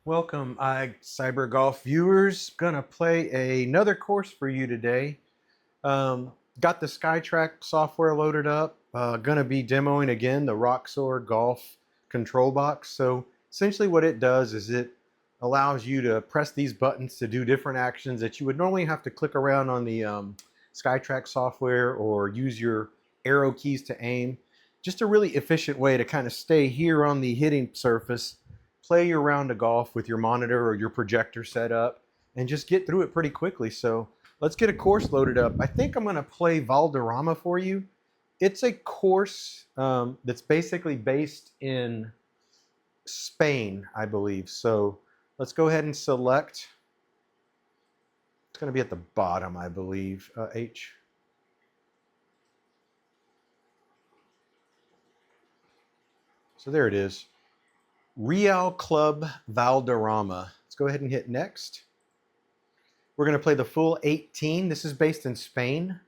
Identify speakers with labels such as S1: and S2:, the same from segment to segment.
S1: Welcome, Cyber Golf viewers. Gonna play another course for you today. Got the SkyTrak software loaded up. Gonna be demoing again the Roxor Golf control box. So essentially what it does is it allows you to press these buttons to do different actions that you would normally have to click around on the SkyTrak software or use your arrow keys to aim. Just a really efficient way to kind of stay here on the hitting surface, play your round of golf with your monitor or your projector set up, and just get through it pretty quickly. So let's get a course loaded up. I think I'm going to play Valderrama for you. It's a course that's basically based in Spain, I believe. So let's go ahead and select. It's going to be at the bottom, I believe. H. So there it is. Real Club Valderrama. Let's go ahead and hit next. We're going to play the full 18. This is based in Spain.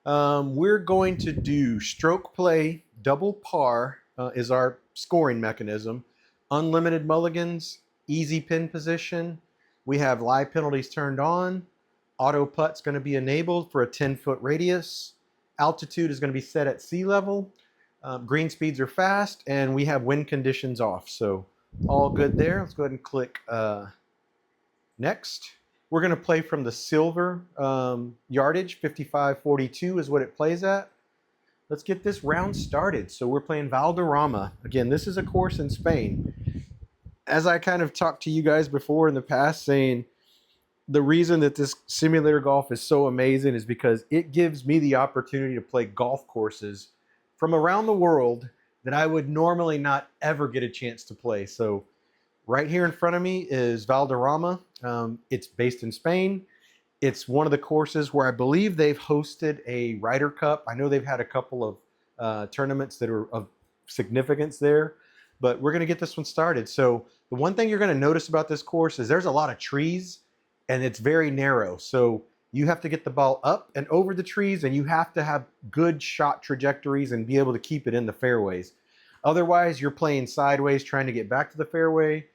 S1: We're going to do stroke play, double par is our scoring mechanism. Unlimited mulligans, easy pin position. We have live penalties turned on. Auto putt's going to be enabled for a 10-foot radius. Altitude is going to be set at sea level. Green speeds are fast, and we have wind conditions off. So all good there. Let's go ahead and click next. We're going to play from the silver yardage. 55.42 is what it plays at. Let's get this round started. So we're playing Valderrama. Again, this is a course in Spain. As I kind of talked to you guys before in the past, saying the reason that this simulator golf is so amazing is because it gives me the opportunity to play golf courses from around the world that I would normally not ever get a chance to play. So right here in front of me is Valderrama. It's based in Spain. It's one of the courses where I believe they've hosted a Ryder Cup. I know they've had a couple of tournaments that are of significance there, but we're gonna get this one started. So the one thing you're gonna notice about this course is there's a lot of trees and it's very narrow. So you have to get the ball up and over the trees, and you have to have good shot trajectories and be able to keep it in the fairways. Otherwise, you're playing sideways trying to get back to the fairway.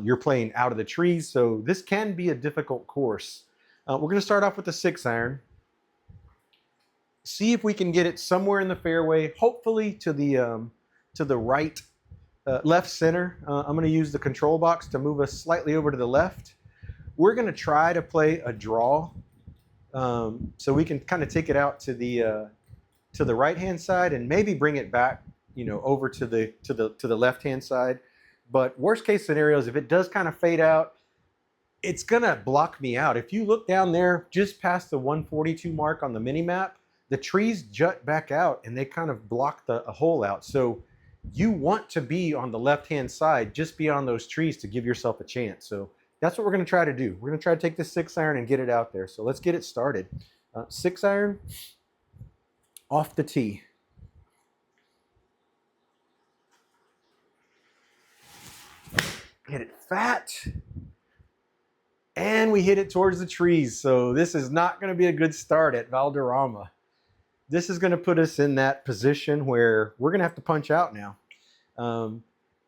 S1: You're playing out of the trees, so this can be a difficult course. We're going to start off with the 6-iron. See if we can get it somewhere in the fairway, hopefully to the right, left center. I'm going to use the control box to move us slightly over to the left. We're going to try to play a draw. So we can kind of take it out to the right hand side and maybe bring it back, over to the left hand side. But worst case scenario is if it does kind of fade out, it's gonna block me out. If you look down there just past the 142 mark on the mini map, the trees jut back out and they kind of block a hole out. So you want to be on the left hand side, just beyond those trees, to give yourself a chance. So that's what we're going to try to do. We're going to try to take this 6-iron and get it out there. So let's get it started. 6-iron off the tee. Hit it fat. And we hit it towards the trees. So this is not going to be a good start at Valderrama. This is going to put us in that position where we're going to have to punch out now.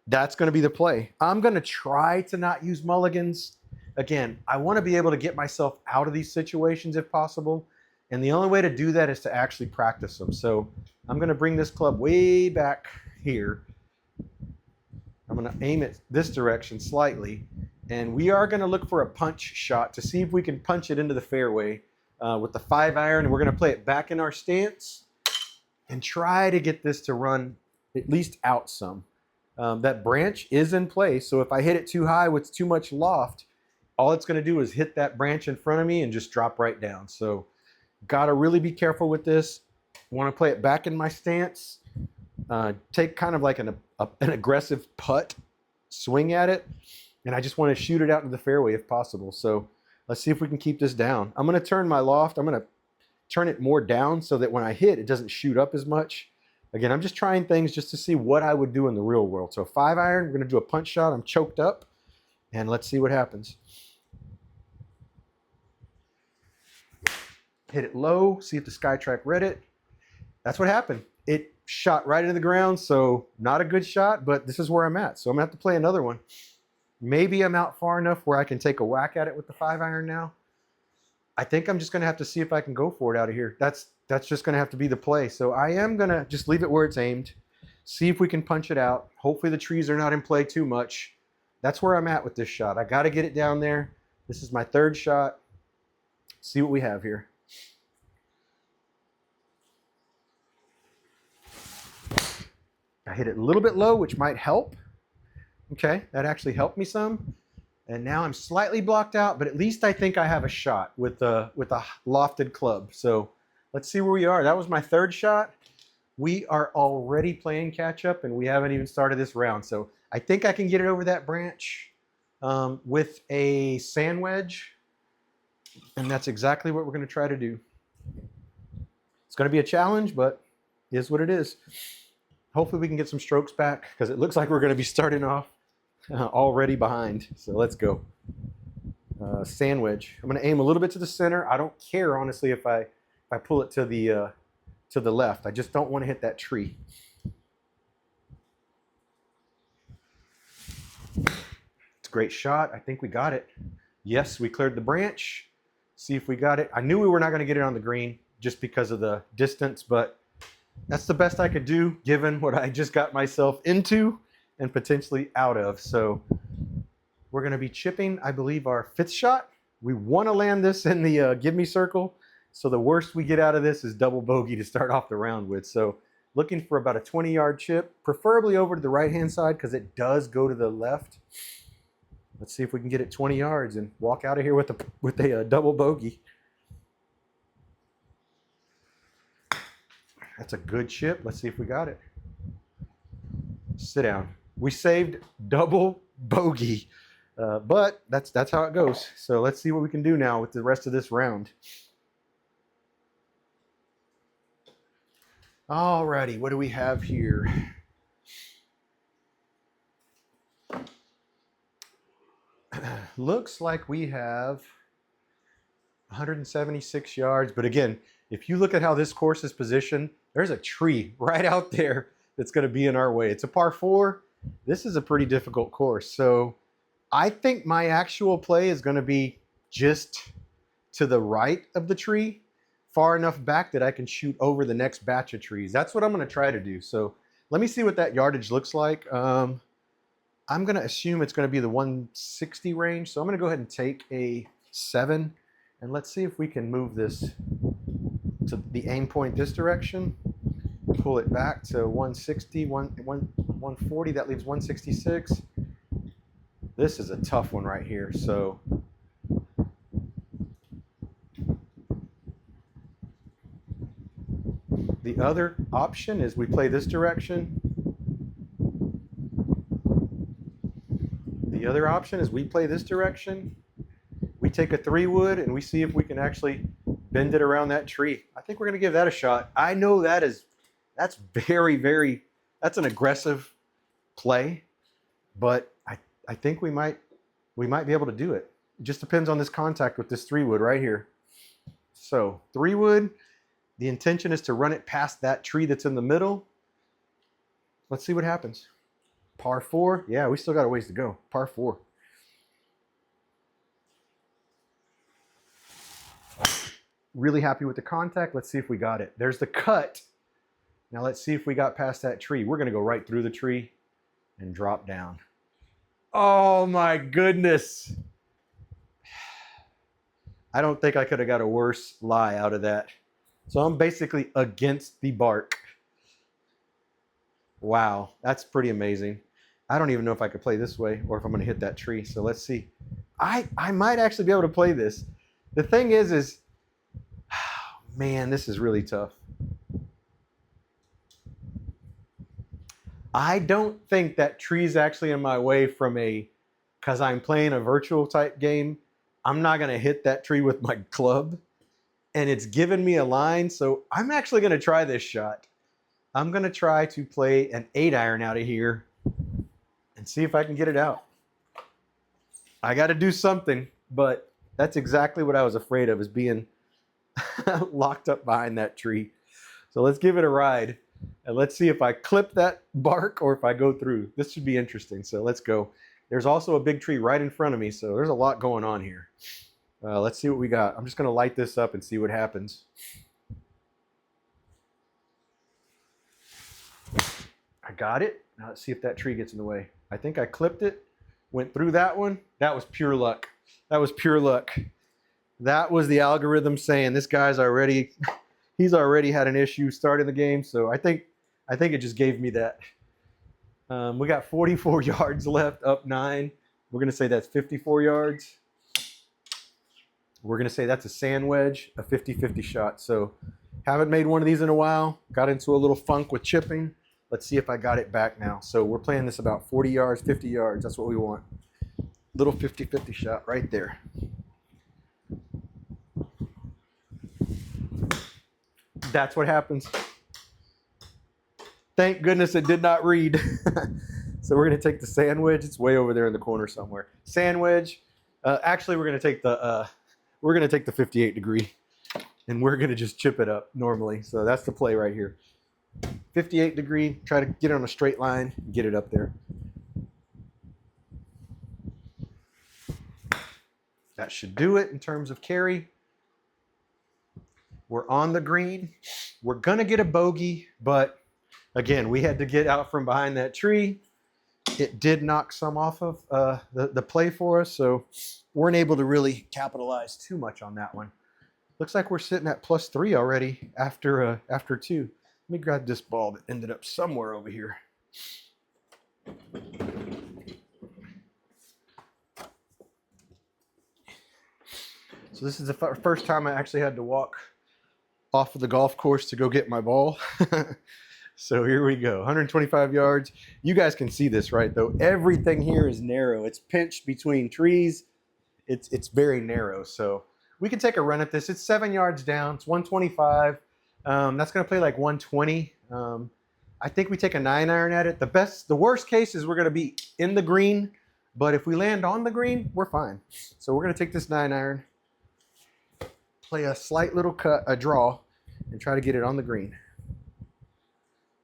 S1: That's going to be the play. I'm going to try to not use mulligans. Again, I want to be able to get myself out of these situations if possible. And the only way to do that is to actually practice them. So I'm going to bring this club way back here. I'm going to aim it this direction slightly. And we are going to look for a punch shot to see if we can punch it into the fairway with the 5-iron. And we're going to play it back in our stance and try to get this to run at least out some. That branch is in place, so if I hit it too high with too much loft, all it's going to do is hit that branch in front of me and just drop right down. So got to really be careful with this. Want to play it back in my stance. Take kind of like an aggressive putt swing at it, and I just want to shoot it out into the fairway if possible. So let's see if we can keep this down. I'm going to turn my loft. I'm going to turn it more down so that when I hit, it doesn't shoot up as much. Again, I'm just trying things just to see what I would do in the real world. So 5-iron, we're going to do a punch shot. I'm choked up, and let's see what happens. Hit it low, see if the SkyTrak read it. That's what happened. It shot right into the ground, so not a good shot, but this is where I'm at. So I'm going to have to play another one. Maybe I'm out far enough where I can take a whack at it with the 5-iron now. I think I'm just going to have to see if I can go for it out of here. That's just going to have to be the play. So I am going to just leave it where it's aimed, see if we can punch it out. Hopefully the trees are not in play too much. That's where I'm at with this shot. I got to get it down there. This is my third shot. See what we have here. I hit it a little bit low, which might help. Okay, that actually helped me some. And now I'm slightly blocked out, but at least I think I have a shot with a lofted club. So let's see where we are. That was my third shot. We are already playing catch up and we haven't even started this round. So I think I can get it over that branch with a sand wedge. And that's exactly what we're going to try to do. It's going to be a challenge, but it is what it is. Hopefully we can get some strokes back because it looks like we're going to be starting off already behind. So let's go. Sand wedge. I'm going to aim a little bit to the center. I don't care, honestly, if I pull it to the left. I just don't want to hit that tree. It's a great shot. I think we got it. Yes, we cleared the branch. See if we got it. I knew we were not going to get it on the green just because of the distance, but that's the best I could do given what I just got myself into and potentially out of. So we're going to be chipping, I believe, our fifth shot. We want to land this in the give me circle. So the worst we get out of this is double bogey to start off the round with. So looking for about a 20-yard chip, preferably over to the right-hand side because it does go to the left. Let's see if we can get it 20 yards and walk out of here with a double bogey. That's a good chip. Let's see if we got it. Sit down. We saved double bogey, but that's how it goes. So let's see what we can do now with the rest of this round. Alrighty, what do we have here? Looks like we have 176 yards, but again, if you look at how this course is positioned, there's a tree right out there that's going to be in our way. It's a par 4. This is a pretty difficult course. So I think my actual play is going to be just to the right of the tree, far enough back that I can shoot over the next batch of trees. That's what I'm going to try to do. So let me see what that yardage looks like. I'm going to assume it's going to be the 160 range. So I'm going to go ahead and take a 7 and let's see if we can move this to the aim point this direction. Pull it back to 160, 140. That leaves 166. This is a tough one right here. So the other option is we play this direction. The other option is we play this direction. We take a 3-wood and we see if we can actually bend it around that tree. I think we're going to give that a shot. I know that's very, that's an aggressive play, but I think we might be able to do it. It just depends on this contact with this 3-wood right here. So 3-wood, the intention is to run it past that tree that's in the middle. Let's see what happens. Par 4. Yeah, we still got a ways to go. Par 4. Really happy with the contact. Let's see if we got it. There's the cut. Now let's see if we got past that tree. We're going to go right through the tree and drop down. Oh my goodness. I don't think I could have got a worse lie out of that. So I'm basically against the bark. Wow, that's pretty amazing. I don't even know if I could play this way or if I'm going to hit that tree. So let's see. I might actually be able to play this. The thing is man, this is really tough. I don't think that tree's actually in my way because I'm playing a virtual type game. I'm not going to hit that tree with my club and it's given me a line. So I'm actually going to try this shot. I'm going to try to play an 8-iron out of here and see if I can get it out. I got to do something, but that's exactly what I was afraid of, is being locked up behind that tree. So let's give it a ride and let's see if I clip that bark or if I go through. This should be interesting. So let's go. There's also a big tree right in front of me, so there's a lot going on here. Let's see what we got. I'm just going to light this up and see what happens. I got it. Now let's see if that tree gets in the way. I think I clipped it, went through that one. That was pure luck. That was pure luck. That was the algorithm saying this guy's already, he's already had an issue starting the game. So I think it just gave me that. We got 44 yards left, up 9. We're going to say that's 54 yards. We're going to say that's a sand wedge, a 50-50 shot. So haven't made one of these in a while. Got into a little funk with chipping. Let's see if I got it back now. So we're playing this about 40 yards, 50 yards. That's what we want. Little 50-50 shot right there. That's what happens. Thank goodness it did not read. So we're going to take the sand wedge. It's way over there in the corner somewhere. Sand wedge. Actually, we're going to take the 58 degree, and we're going to just chip it up normally. So that's the play right here. 58 degree. Try to get it on a straight line. Get it up there. That should do it in terms of carry. We're on the green. We're going to get a bogey, but again, we had to get out from behind that tree. It did knock some off of the play for us, so weren't able to really capitalize too much on that one. Looks like we're sitting at +3 already after 2. Let me grab this ball that ended up somewhere over here. So this is the first time I actually had to walk off of the golf course to go get my ball. So here we go, 125 yards. You guys can see this, right, though? Everything here is narrow. It's pinched between trees. It's very narrow. So we can take a run at this. It's 7 yards down. It's 125. That's going to play like 120. I think we take a 9-iron at it. The worst case is we're going to be in the green, but if we land on the green, we're fine. So we're going to take this 9-iron, play a slight little cut, a draw, and try to get it on the green.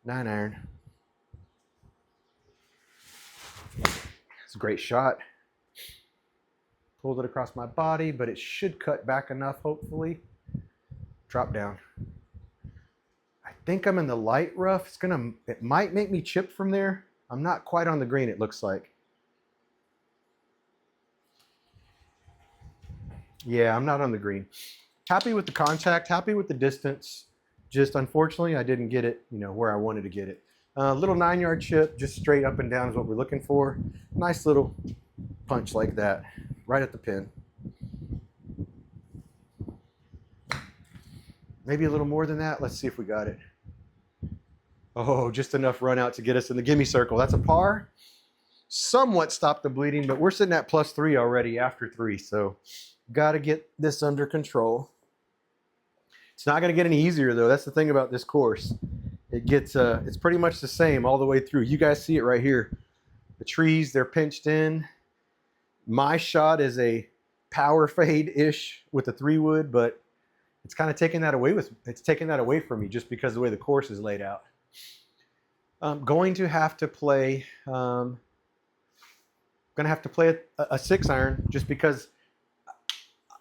S1: 9-iron. It's a great shot. Pulled it across my body, but it should cut back enough, hopefully. Drop down. I think I'm in the light rough. It might make me chip from there. I'm not quite on the green, it looks like. Yeah, I'm not on the green. Happy with the contact, happy with the distance. Just unfortunately, I didn't get it, where I wanted to get it. Little 9-yard chip, just straight up and down is what we're looking for. Nice little punch like that, right at the pin. Maybe a little more than that. Let's see if we got it. Oh, just enough run out to get us in the gimme circle. That's a par. Somewhat stopped the bleeding, but we're sitting at +3 already after 3. So got to get this under control. It's not going to get any easier, though. That's the thing about this course. It's pretty much the same all the way through. You guys see it right here. The trees, they're pinched in. My shot is a power fade-ish with a 3-wood, but it's kind of taking that away from me just because of the way the course is laid out. I'm going to have to play a 6-iron just because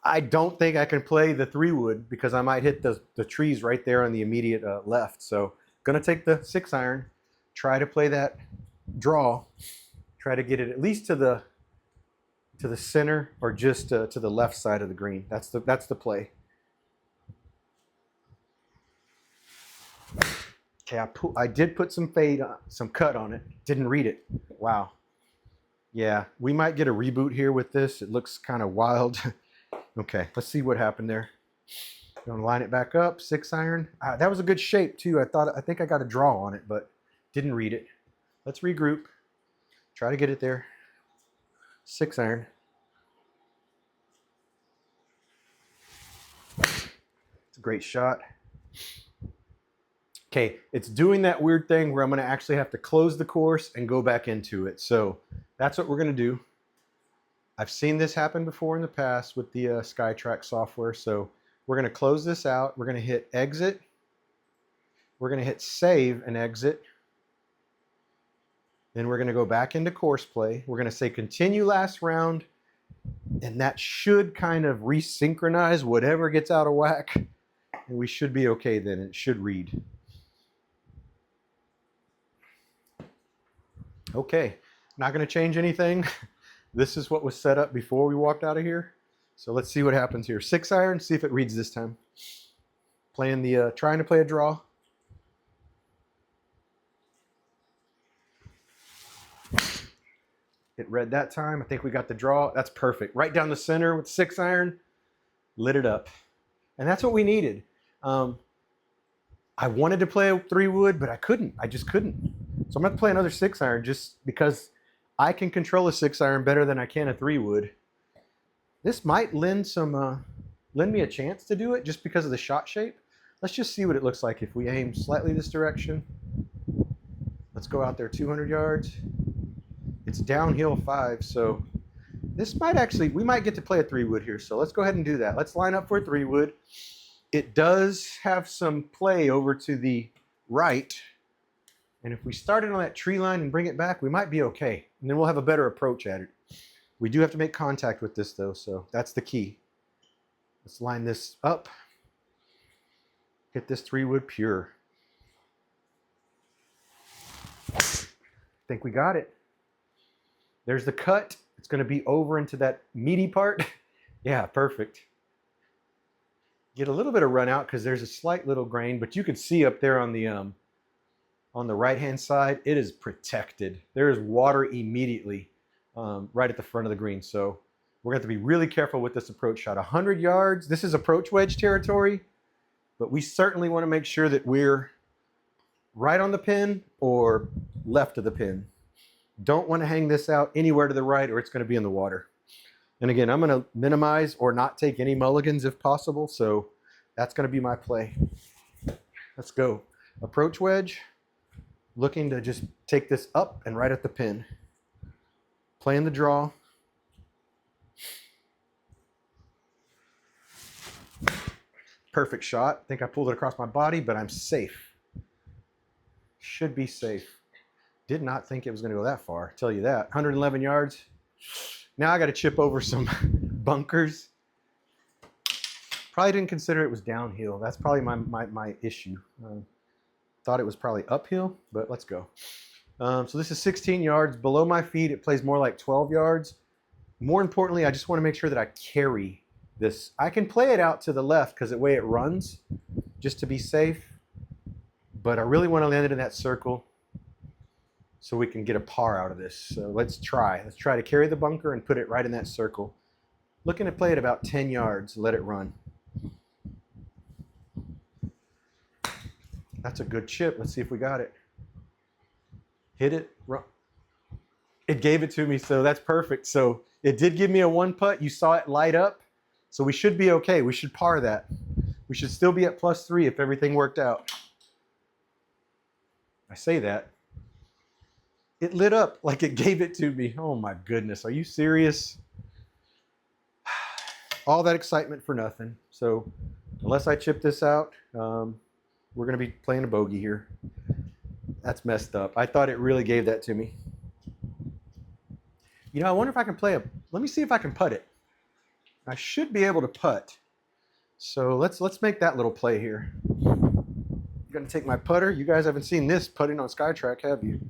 S1: I don't think I can play the 3-wood because I might hit the trees right there on the immediate left. So going to take the 6-iron, try to play that draw, try to get it at least to the center or just to the left side of the green. That's the play. Okay, I did put some cut on it. Didn't read it. Wow. Yeah, we might get a reboot here with this. It looks kind of wild. Okay, let's see what happened there. Gonna line it back up, 6-iron. That was a good shape too. I think I got a draw on it, but didn't read it. Let's regroup. Try to get it there. 6-iron. It's a great shot. Okay, it's doing that weird thing where I'm gonna actually have to close the course and go back into it. So that's what we're gonna do. I've seen this happen before in the past with the SkyTrak software. So we're going to close this out. We're going to hit exit. We're going to hit save and exit. Then we're going to go back into course play. We're going to say continue last round, and that should kind of resynchronize whatever gets out of whack, and we should be okay then. It should read. Okay, not going to change anything. This is what was set up before we walked out of here. So let's see what happens here. 6 iron, see if it reads this time. Playing the, trying to play a draw. It read that time. I think we got the draw. That's perfect. Right down the center with 6 iron, lit it up. And that's what we needed. I wanted to play a 3-wood, but I couldn't. I just couldn't. So I'm going to play another 6 iron just because I can control a 6 iron better than I can a 3-wood. This might lend me a chance to do it just because of the shot shape. Let's just see what it looks like if we aim slightly this direction. Let's go out there 200 yards. It's downhill 5, so this might actually, we might get to play a 3-wood here. So let's go ahead and do that. Let's line up for a 3-wood. It does have some play over to the right. And if we start it on that tree line and bring it back, we might be okay. And then we'll have a better approach at it. We do have to make contact with this though, so that's the key. Let's line this up. Hit this 3-wood pure. Think we got it. There's the cut. It's going to be over into that meaty part. Yeah, perfect. Get a little bit of run out because there's a slight little grain, but you can see up there on the right-hand side, it is protected. There is water immediately right at the front of the green. So we're going to have to be really careful with this approach shot. 100 yards. This is approach wedge territory, but we certainly want to make sure that we're right on the pin or left of the pin. Don't want to hang this out anywhere to the right or it's going to be in the water. And again, I'm going to minimize or not take any mulligans if possible. So that's going to be my play. Let's go. Approach wedge. Looking to just take this up and right at the pin. Playing the draw. Perfect shot. I think I pulled it across my body, but I'm safe. Should be safe. Did not think it was going to go that far, I'll tell you that. 111 yards. Now I got to chip over some bunkers. Probably didn't consider it was downhill. That's probably my issue. Thought it was probably uphill, but let's go. So this is 16 yards. Below my feet, it plays more like 12 yards. More importantly, I just want to make sure that I carry this. I can play it out to the left because the way it runs, just to be safe. But I really want to land it in that circle so we can get a par out of this. So let's try. Let's try to carry the bunker and put it right in that circle. Looking to play it about 10 yards, let it run. That's a good chip. Let's see if we got it. Hit it, run. It gave it to me, so that's perfect. So it did give me a 1 putt. You saw it light up. So we should be okay. We should par that. We should still be at +3 if everything worked out. I say that. It lit up like it gave it to me. Oh my goodness, are you serious? All that excitement for nothing. So unless I chip this out, we're gonna be playing a bogey here. That's messed up. I thought it really gave that to me. You know, I wonder if I can play let me see if I can putt it. I should be able to putt. So let's make that little play here. I'm gonna take my putter. You guys haven't seen this putting on SkyTrak, have you?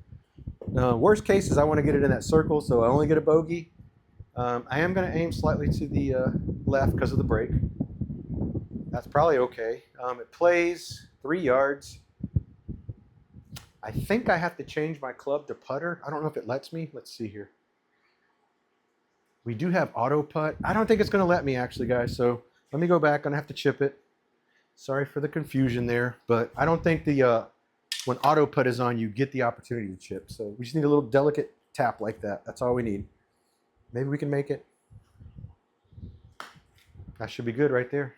S1: Worst case is I want to get it in that circle, so I only get a bogey. I am going to aim slightly to the left because of the break. That's probably okay. It plays 3 yards. I think I have to change my club to putter. I don't know if it lets me. Let's see here. We do have auto putt. I don't think it's going to let me actually, guys. So let me go back. I'm going to have to chip it. Sorry for the confusion there, but I don't think when auto putt is on, you get the opportunity to chip. So we just need a little delicate tap like that. That's all we need. Maybe we can make it. That should be good right there.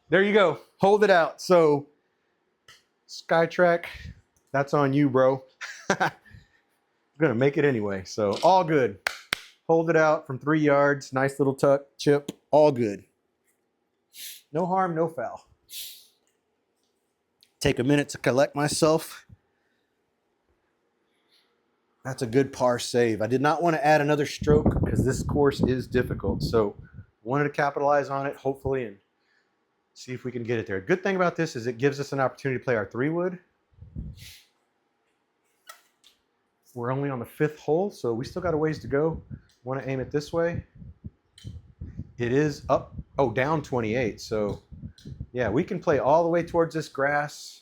S1: There you go. Hold it out. So SkyTrak, that's on you, bro. I'm going to make it anyway. So all good. Hold it out from 3 yards. Nice little tuck, chip. All good. No harm, no foul. Take a minute to collect myself. That's a good par save. I did not want to add another stroke because this course is difficult. So wanted to capitalize on it, hopefully, and see if we can get it there. Good thing about this is it gives us an opportunity to play our 3-wood. We're only on the 5th hole, so we still got a ways to go. Want to aim it this way. It is up, down 28. So yeah, we can play all the way towards this grass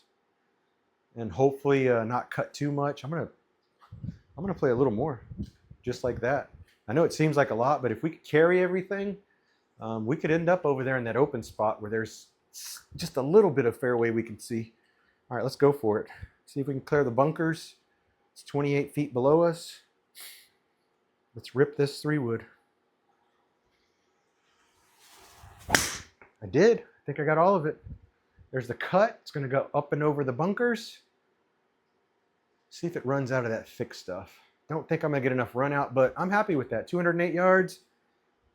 S1: and hopefully not cut too much. I'm gonna play a little more, just like that. I know it seems like a lot, but if we could carry everything, we could end up over there in that open spot where there's just a little bit of fairway we can see. All right, let's go for it. See if we can clear the bunkers. It's 28 feet below us. Let's rip this 3-wood. I did. I think I got all of it. There's the cut. It's going to go up and over the bunkers. See if it runs out of that thick stuff. Don't think I'm going to get enough run out, but I'm happy with that. 208 yards.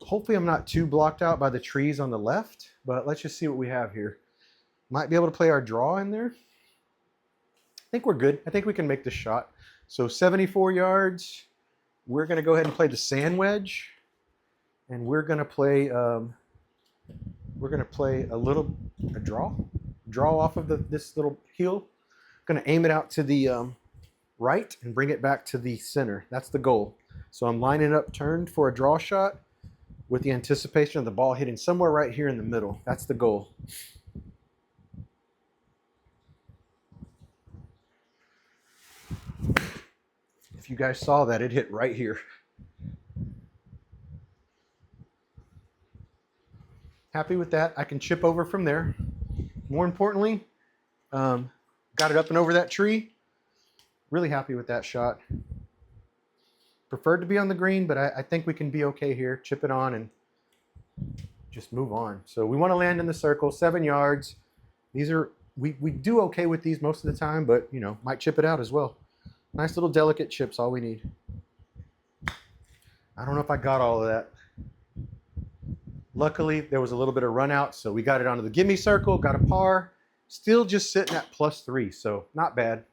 S1: Hopefully I'm not too blocked out by the trees on the left, but let's just see what we have here. Might be able to play our draw in there. I think we're good. I think we can make this shot. So 74 yards. We're going to go ahead and play the sand wedge, and we're going to play a draw off of this little hill. Going to aim it out to the right and bring it back to the center. That's the goal. So I'm lining up turned for a draw shot with the anticipation of the ball hitting somewhere right here in the middle. That's the goal. If you guys saw that, it hit right here. Happy with that. I can chip over from there. More importantly, got it up and over that tree. Really happy with that shot. Preferred to be on the green, but I think we can be okay here. Chip it on and just move on. So we want to land in the circle, 7 yards. These are, we do okay with these most of the time, but you know, might chip it out as well. Nice little delicate chips, all we need. I don't know if I got all of that. Luckily, there was a little bit of run out, so we got it onto the gimme circle, got a par. Still just sitting at +3, so not bad.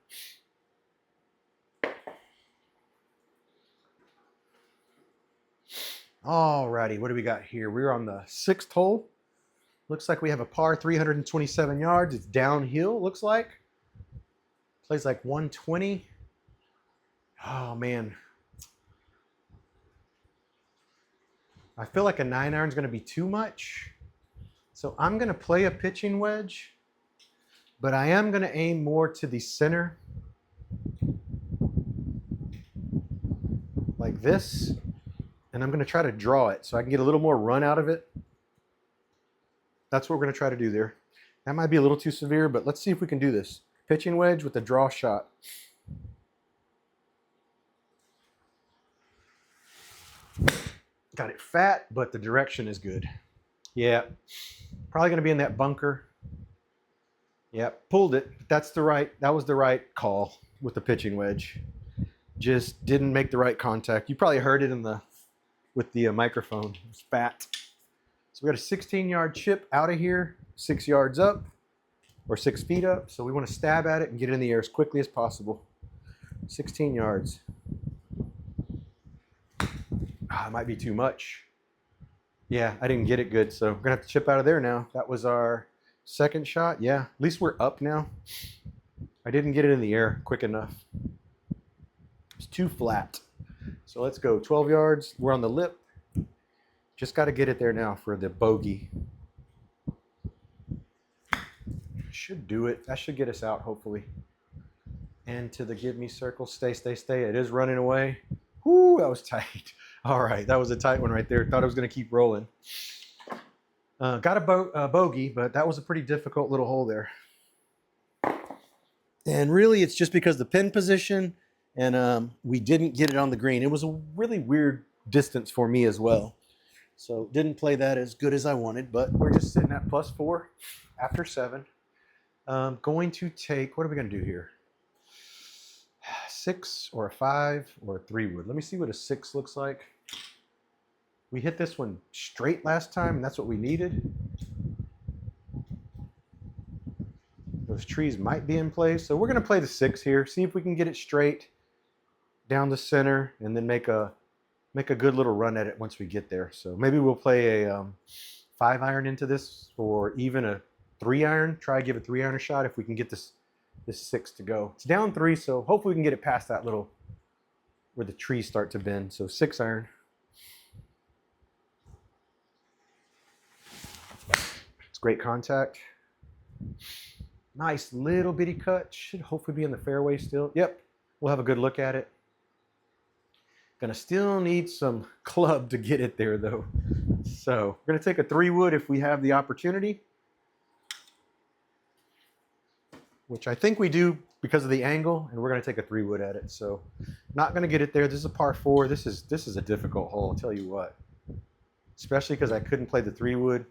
S1: Alrighty, what do we got here? We're on the 6th hole. Looks like we have a par, 327 yards. It's downhill, looks like. Plays like 120. Oh, man. I feel like a 9-iron is going to be too much. So I'm going to play a pitching wedge, but I am going to aim more to the center. Like this. And I'm going to try to draw it so I can get a little more run out of it. That's what we're going to try to do there. That might be a little too severe, but let's see if we can do this. Pitching wedge with a draw shot. Got it fat, but the direction is good. Yeah, probably going to be in that bunker. Yeah, pulled it. That was the right call with the pitching wedge. Just didn't make the right contact. You probably heard it with the microphone. It's fat. So we got a 16-yard chip out of here, 6 yards up, or 6 feet up. So we want to stab at it and get it in the air as quickly as possible. 16 yards. It might be too much. Yeah, I didn't get it good, so we're gonna have to chip out of there now. That was our second shot. Yeah, at least we're up now. I didn't get it in the air quick enough. It's too flat. So let's go 12 yards. We're on the lip. Just got to get it there now for the bogey. Should do it. That should get us out, hopefully. And to the give me circle. Stay, stay, stay. It is running away. Whoo, that was tight. All right, that was a tight one right there. Thought I was going to keep rolling. Got a bogey, but that was a pretty difficult little hole there. And really, it's just because the pin position, and we didn't get it on the green. It was a really weird distance for me as well. So didn't play that as good as I wanted, but we're just sitting at +4 after 7. Going to take, what are we going to do here? 6 or a 5 or a 3-wood. Let me see what a 6 looks like. We hit this one straight last time, and that's what we needed. Those trees might be in place, so we're going to play the 6 here, see if we can get it straight. down the center and then make a good little run at it once we get there. So maybe we'll play a 5-iron into this, or even a 3-iron. Try to give a 3-iron a shot if we can get this 6 to go. It's down 3, so hopefully we can get it past that little where the trees start to bend. So 6-iron. It's great contact. Nice little bitty cut. Should hopefully be in the fairway still. Yep, we'll have a good look at it. Gonna still need some club to get it there though. So we're gonna take a 3-wood if we have the opportunity, which I think we do because of the angle, and we're gonna take a 3-wood at it. So not gonna get it there. This is a par 4. This is a difficult hole, I'll tell you what. Especially because I couldn't play the 3-wood.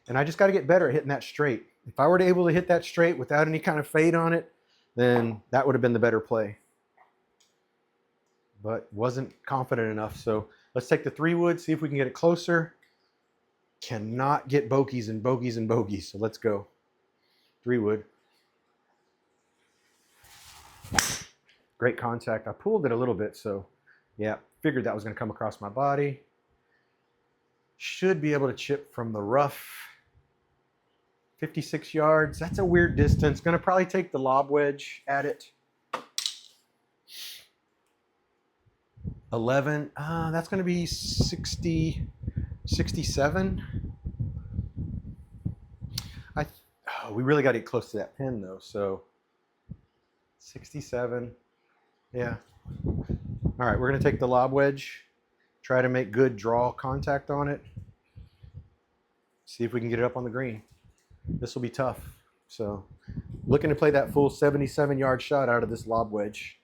S1: And I just got to get better at hitting that straight. If I were to able to hit that straight without any kind of fade on it, then that would have been the better play. But wasn't confident enough. So let's take the 3-wood, see if we can get it closer. Cannot get bogeys and bogeys and bogeys. So let's go. 3-wood. Great contact. I pulled it a little bit, so yeah, figured that was going to come across my body. Should be able to chip from the rough. 56 yards. That's a weird distance. Going to probably take the lob wedge at it. 11. That's going to be 60, 67. We really got to get close to that pin though. So 67. Yeah. All right, we're going to take the lob wedge. Try to make good draw contact on it. See if we can get it up on the green. This will be tough. So looking to play that full 77-yard shot out of this lob wedge.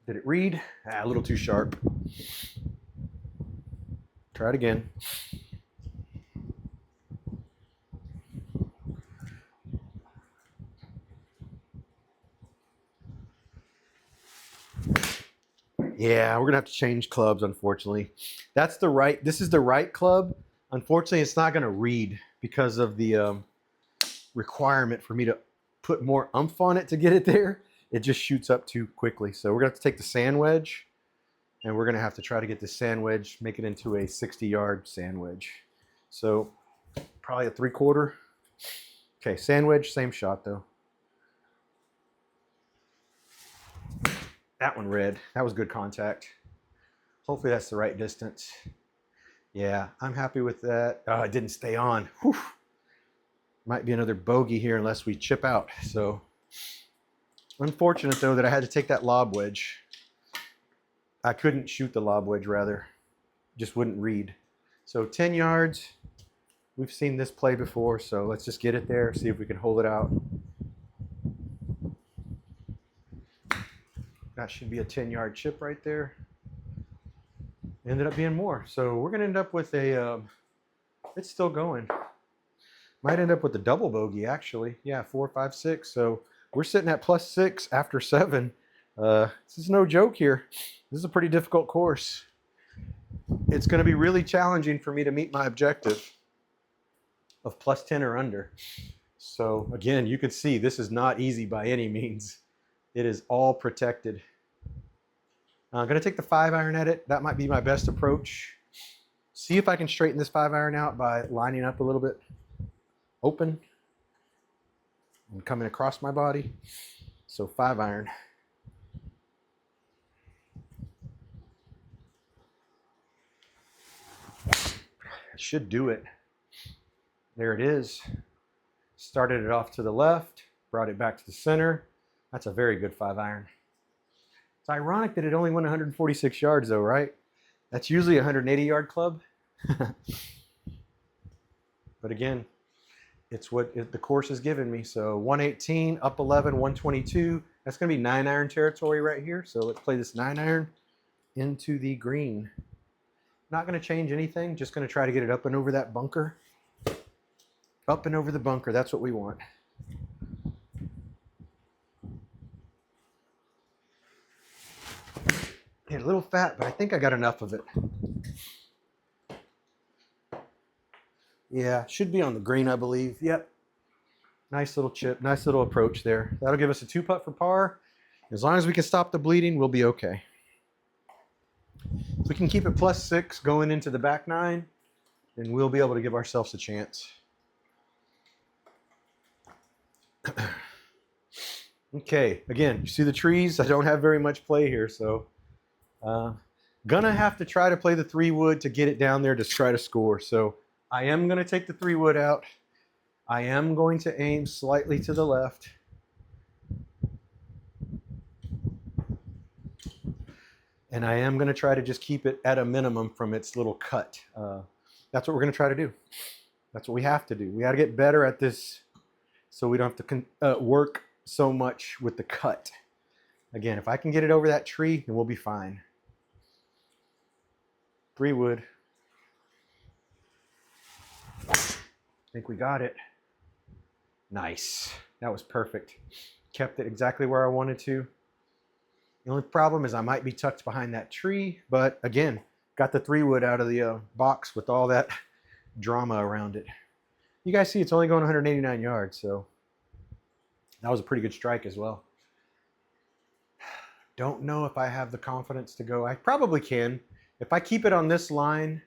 S1: Did it read? A little too sharp. Try it again. Yeah, we're gonna have to change clubs, unfortunately. This is the right club. Unfortunately, it's not gonna read because of the requirement for me to put more oomph on it to get it there. It just shoots up too quickly. So we're gonna have to take the sand wedge, and we're gonna have to try to get the sand wedge, make it into a 60-yard sand wedge. So probably a 3/4. Okay, sand wedge, same shot though. That one read. That was good contact. Hopefully that's the right distance. Yeah, I'm happy with that. Oh, it didn't stay on. Whew. Might be another bogey here unless we chip out. So unfortunate though that I had to take that lob wedge. I couldn't shoot the lob wedge rather. Just wouldn't read. So 10 yards. We've seen this play before, so let's just get it there, see if we can hold it out. That should be a 10-yard chip right there. Ended up being more. So we're going to end up with a, it's still going. Might end up with a double bogey, actually. Yeah, 4, 5, 6. So we're sitting at +6 after 7. This is no joke here. This is a pretty difficult course. It's going to be really challenging for me to meet my objective of +10 or under. So again, you can see this is not easy by any means. It is all protected. I'm going to take the 5-iron at it. That might be my best approach. See if I can straighten this 5-iron out by lining up a little bit open and coming across my body. So 5-iron. Should do it. There it is. Started it off to the left, brought it back to the center. That's a very good 5-iron. It's ironic that it only went 146 yards though, right? That's usually a 180-yard club. But again, it's what the course has given me. So 118, up 11, 122. That's going to be 9-iron territory right here. So let's play this 9-iron into the green. Not going to change anything. Just going to try to get it up and over that bunker. Up and over the bunker. That's what we want. Hit a little fat, but I think I got enough of it. Yeah, should be on the green, I believe. Yep. Nice little chip, nice little approach there. That'll give us a 2-putt for par. As long as we can stop the bleeding, we'll be okay. If we can keep it +6 going into the back 9, then we'll be able to give ourselves a chance. Okay, again, you see the trees? I don't have very much play here, so gonna have to try to play the 3-wood to get it down there to try to score. So I am gonna take the 3-wood out. I am going to aim slightly to the left. And I am going to try to just keep it at a minimum from its little cut. That's what we're going to try to do. That's what we have to do. We got to get better at this so we don't have to work so much with the cut. Again, if I can get it over that tree, then we'll be fine. 3-wood. I think we got it. Nice. That was perfect. Kept it exactly where I wanted to. The only problem is I might be tucked behind that tree, but again, got the 3-wood out of the box with all that drama around it. You guys see it's only going 189 yards, so that was a pretty good strike as well. Don't know if I have the confidence to go. I probably can. If I keep it on this line,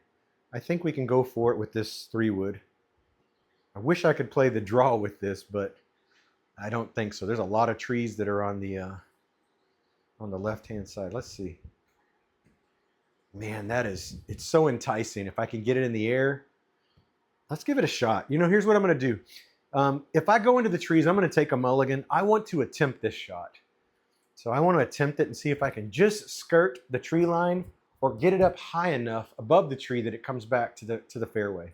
S1: I think we can go for it with this 3-wood. I wish I could play the draw with this, but I don't think so. There's a lot of trees that are on the left-hand side. Let's see. Man, it's so enticing. If I can get it in the air, let's give it a shot. You know, here's what I'm going to do. If I go into the trees, I'm going to take a mulligan. I want to attempt this shot. So I want to attempt it and see if I can just skirt the tree line or get it up high enough above the tree that it comes back to the fairway.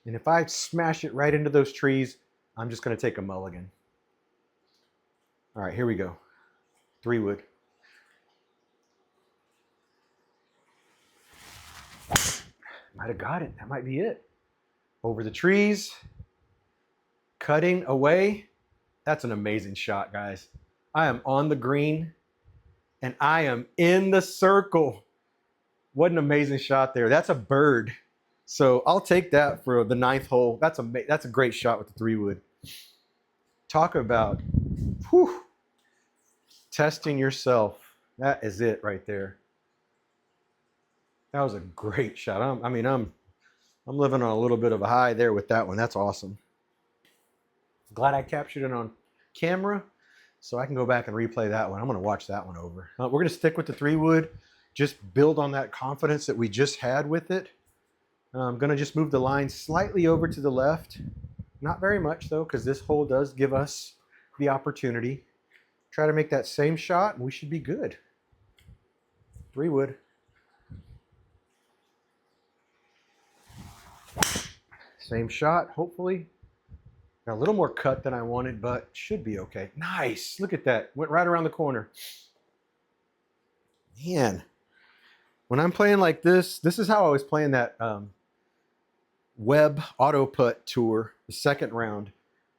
S1: And if I smash it right into those trees, I'm just going to take a mulligan. All right, here we go. 3-wood. Might have got it. That might be it. Over the trees, cutting away. That's an amazing shot, guys. I am on the green, and I am in the circle. What an amazing shot there. That's a bird. So I'll take that for the 9th hole. That's a great shot with the 3-wood. Talk about testing yourself. That is it right there. That was a great shot. I'm living on a little bit of a high there with that one. That's awesome. Glad I captured it on camera so I can go back and replay that one. I'm going to watch that one over. We're going to stick with the 3-wood, just build on that confidence that we just had with it. I'm going to just move the line slightly over to the left. Not very much though, because this hole does give us the opportunity. Try to make that same shot and we should be good. 3-wood. Same shot, hopefully. Got a little more cut than I wanted, but should be okay. Nice, look at that. Went right around the corner. Man, when I'm playing like this is how I was playing that Webb Auto Putt Tour, the 2nd round.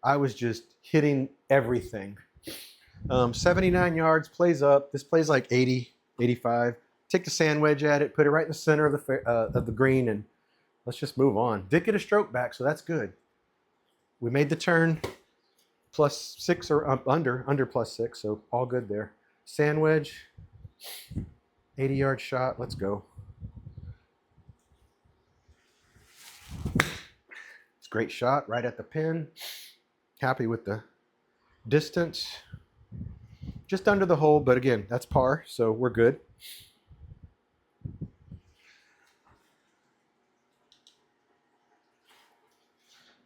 S1: I was just hitting everything. 79 yards, plays up. This plays like 80, 85. Take the sand wedge at it, put it right in the center of the green, and let's just move on. Did get a stroke back, so that's good. We made the turn +6 or under +6, so all good there. Sand wedge, 80-yard shot. Let's go. It's a great shot right at the pin. Happy with the distance. Just under the hole, but again, that's par, so we're good.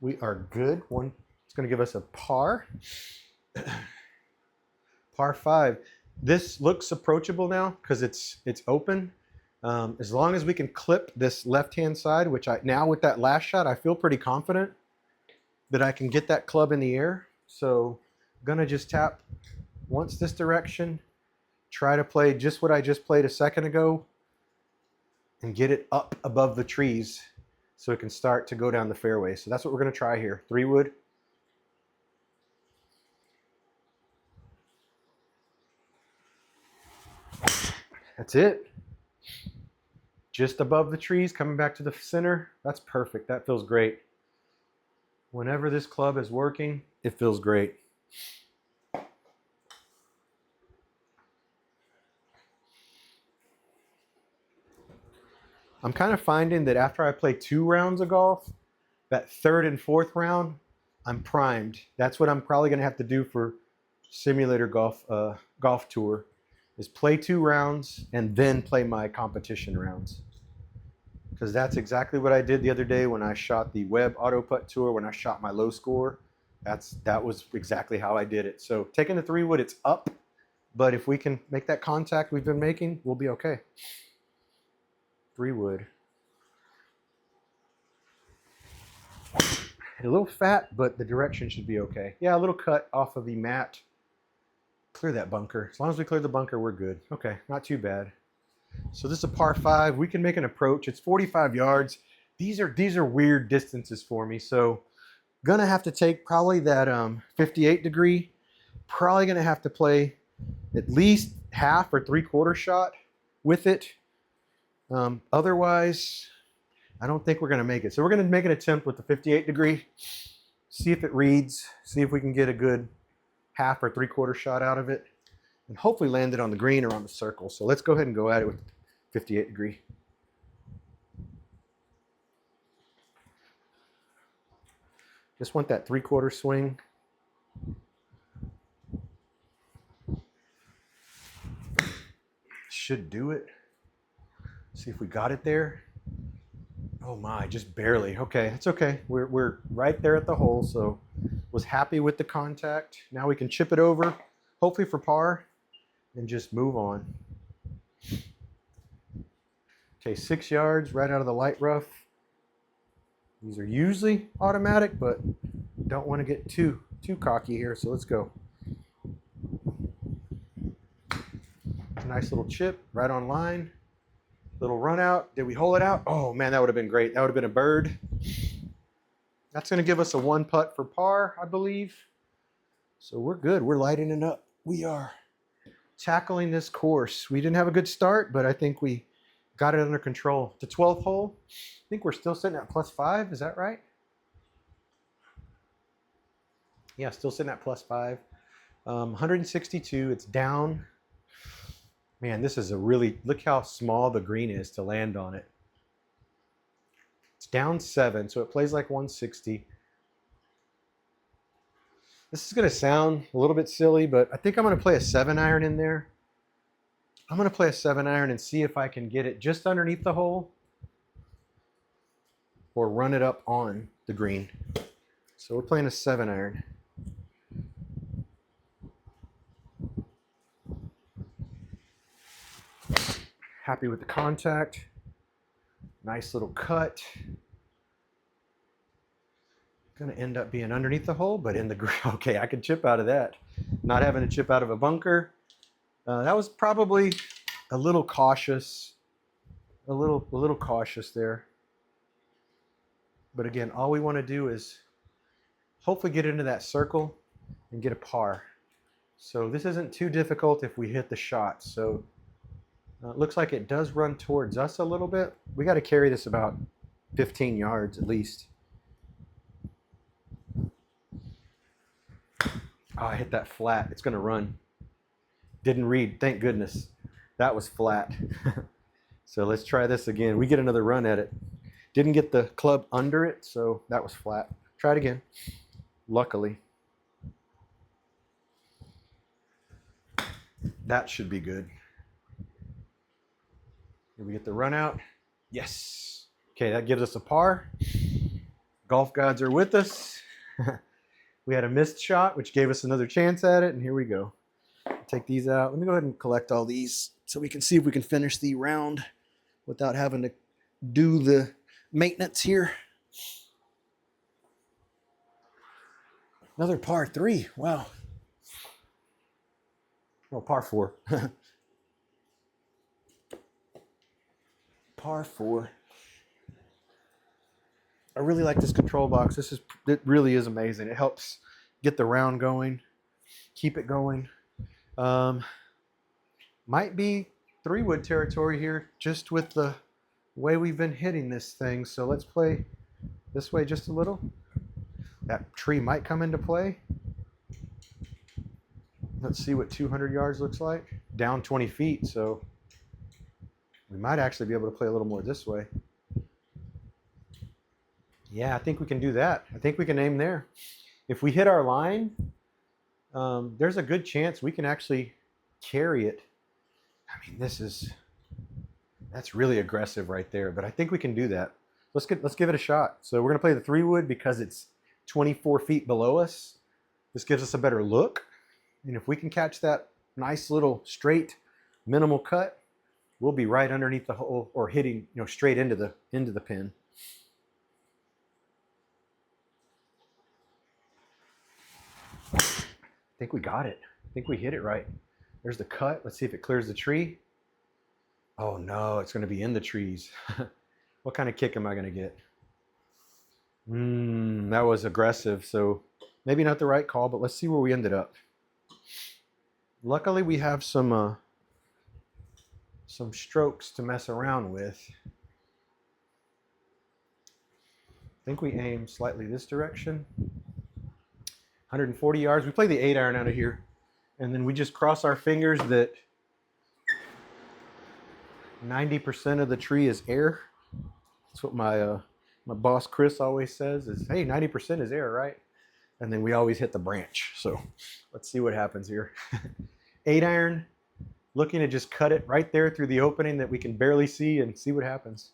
S1: We are good. It's going to give us a par. Par 5. This looks approachable now because it's open. As long as we can clip this left-hand side, which now with that last shot, I feel pretty confident that I can get that club in the air. So I'm going to just tap once this direction, try to play just what I just played a second ago, and get it up above the trees so it can start to go down the fairway. So that's what we're going to try here. 3-wood. That's it. Just above the trees, coming back to the center. That's perfect. That feels great. Whenever this club is working, it feels great. I'm kind of finding that after I play 2 rounds of golf, that 3rd and 4th round, I'm primed. That's what I'm probably going to have to do for simulator golf tour, is play 2 rounds and then play my competition rounds. Because that's exactly what I did the other day when I shot the Web Auto Putt Tour, when I shot my low score. That was exactly how I did it. So taking the 3-wood, it's up, but if we can make that contact we've been making, we'll be okay. 3-wood. A little fat, but the direction should be okay. Yeah, a little cut off of the mat. Clear that bunker. As long as we clear the bunker, we're good. Okay, not too bad. So this is a par 5. We can make an approach. It's 45 yards. These are weird distances for me. So gonna have to take probably that 58 degree. Probably gonna have to play at least half or 3/4 shot with it. Otherwise, I don't think we're gonna make it. So we're gonna make an attempt with the 58 degree. See if it reads. See if we can get a good half or 3/4 shot out of it. And hopefully land it on the green or on the circle. So let's go ahead and go at it with 58 degree. Just want that 3/4 swing. Should do it. See if we got it there. Oh my, just barely. Okay, it's okay. We're right there at the hole, so was happy with the contact. Now we can chip it over, hopefully for par, and just move on. Okay, 6 yards right out of the light rough. These are usually automatic, but don't want to get too cocky here, so let's go. Nice little chip right on line. Little run out. Did we hole it out? Oh man, that would have been great. That would have been a bird. That's going to give us a 1 putt for par, I believe. So we're good. We're lighting it up. We are tackling this course. We didn't have a good start, but I think we got it under control. The 12th hole, I think we're still sitting at +5. Is that right? Yeah, still sitting at +5. 162. It's down. Man, this is a really, look how small the green is to land on it. It's down 7, so it plays like 160. This is going to sound a little bit silly, but I think I'm going to play a 7-iron in there. I'm going to play a 7-iron and see if I can get it just underneath the hole or run it up on the green. So we're playing a 7-iron. Happy with the contact. Nice little cut. Gonna end up being underneath the hole, but in the green. Okay, I could chip out of that. Not having to chip out of a bunker. That was probably a little cautious. A little cautious there. But again, all we want to do is hopefully get into that circle and get a par. So this isn't too difficult if we hit the shot. So it looks like it does run towards us a little bit. We got to carry this about 15 yards at least. Oh, I hit that flat. It's going to run. Didn't read. Thank goodness. That was flat. So let's try this again. We get another run at it. Didn't get the club under it, so that was flat. Try it again. Luckily. That should be good. Did we get the run out? Yes. Okay, that gives us a par. Golf gods are with us. We had a missed shot, which gave us another chance at it, and here we go. Take these out. Let me go ahead and collect all these so we can see if we can finish the round without having to do the maintenance here. Another par 3. Wow. No, par 4. Par 4. I really like this control box. It really is amazing. It helps get the round going, keep it going. Might be 3-wood territory here just with the way we've been hitting this thing. So let's play this way just a little. That tree might come into play. Let's see what 200 yards looks like. Down 20 feet, so we might actually be able to play a little more this way. Yeah, I think we can do that. I think we can aim there. If we hit our line, there's a good chance we can actually carry it. I mean, that's really aggressive right there, but I think we can do that. Let's give it a shot. So we're gonna play the 3-wood because it's 24 feet below us. This gives us a better look. And if we can catch that nice little straight minimal cut, we'll be right underneath the hole or hitting, straight into the pin. I think we got it. I think we hit it right. There's the cut. Let's see if it clears the tree. Oh no, it's going to be in the trees. What kind of kick am I going to get? That was aggressive. So maybe not the right call, but let's see where we ended up. Luckily, we have some strokes to mess around with. I think we aim slightly this direction. 140 yards. We play the 8-iron out of here. And then we just cross our fingers that 90% of the tree is air. That's what my boss Chris always says is, hey, 90% is air, right? And then we always hit the branch. So let's see what happens here. 8-iron, looking to just cut it right there through the opening that we can barely see and see what happens.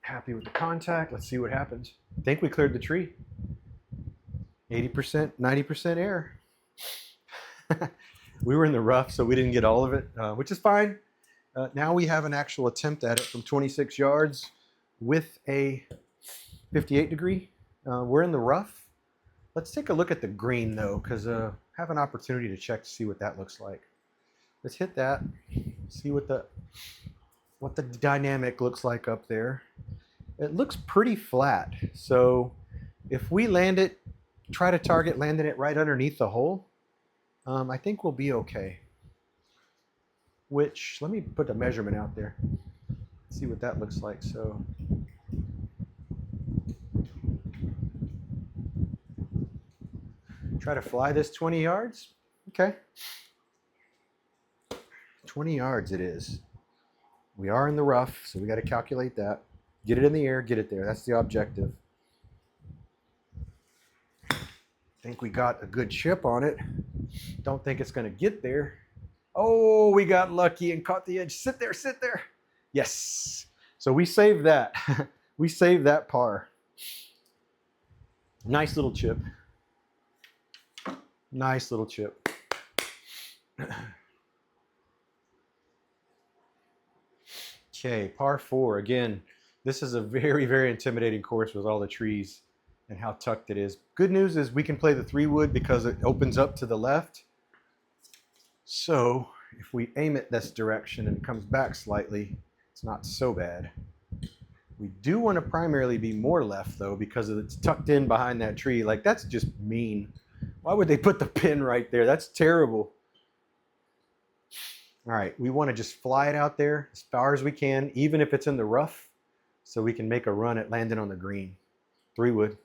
S1: Happy with the contact. Let's see what happens. I think we cleared the tree. 80%, 90% air. We were in the rough, so we didn't get all of it, which is fine. Now we have an actual attempt at it from 26 yards with a 58 degree. We're in the rough. Let's take a look at the green though, because I have an opportunity to check to see what that looks like. Let's hit that. See what the dynamic looks like up there. It looks pretty flat. So if we land it, try to target landing it right underneath the hole, I think we'll be okay. Which, let me put the measurement out there. See what that looks like. So try to fly this 20 yards. Okay. 20 yards it is. We are in the rough, so we got to calculate that. Get it in the air, get it there. That's the objective. I think we got a good chip on it. Don't think it's going to get there. Oh, we got lucky and caught the edge. Sit there, sit there. Yes. So we saved that. We saved that par. Nice little chip. Nice little chip. Okay, par 4. Again, this is a very, very intimidating course with all the trees and how tucked it is. Good news is we can play the 3-wood because it opens up to the left. So if we aim it this direction and it comes back slightly, it's not so bad. We do want to primarily be more left though, because it's tucked in behind that tree. Like, that's just mean. Why would they put the pin right there? That's terrible. All right, we want to just fly it out there as far as we can, even if it's in the rough, so we can make a run at landing on the green. 3-wood.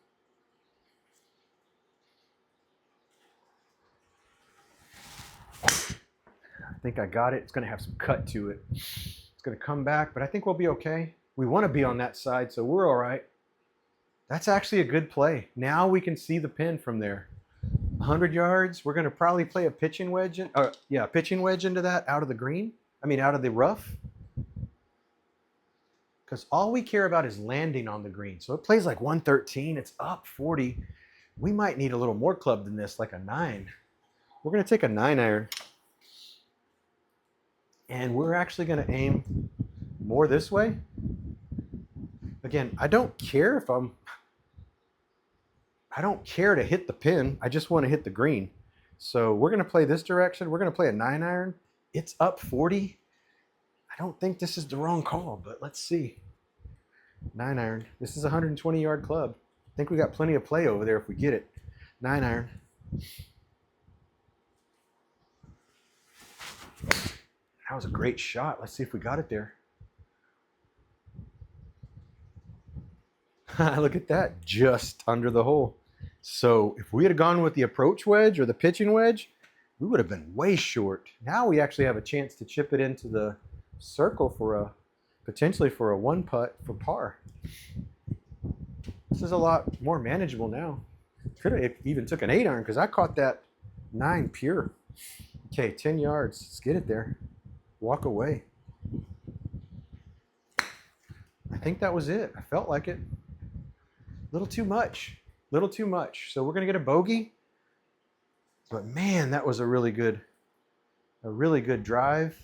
S1: I think I got it. It's going to have some cut to it. It's going to come back, but I think we'll be okay. We want to be on that side, so we're all right. That's actually a good play. Now we can see the pin from there. 100 yards. We're going to probably play a pitching wedge. Pitching wedge into that out of the green. I mean, out of the rough. Because all we care about is landing on the green. So it plays like 113. It's up 40. We might need a little more club than this, like a 9. We're going to take a 9-iron. And we're actually going to aim more this way. Again, I don't care to hit the pin. I just want to hit the green. So we're going to play this direction. We're going to play a 9-iron. It's up 40. I don't think this is the wrong call, but let's see. 9-iron. This is a 120-yard club. I think we got plenty of play over there if we get it. 9-iron. That was a great shot. Let's see if we got it there. Look at that, just under the hole. So if we had gone with the approach wedge or the pitching wedge, we would have been way short. Now we actually have a chance to chip it into the circle for potentially for a one putt for par. This is a lot more manageable now. Could have even took an 8-iron because I caught that 9 pure. Okay, 10 yards. Let's get it there. Walk away. I think that was it. I felt like it. A little too much. Little too much. So we're going to get a bogey. But man, that was a really good drive.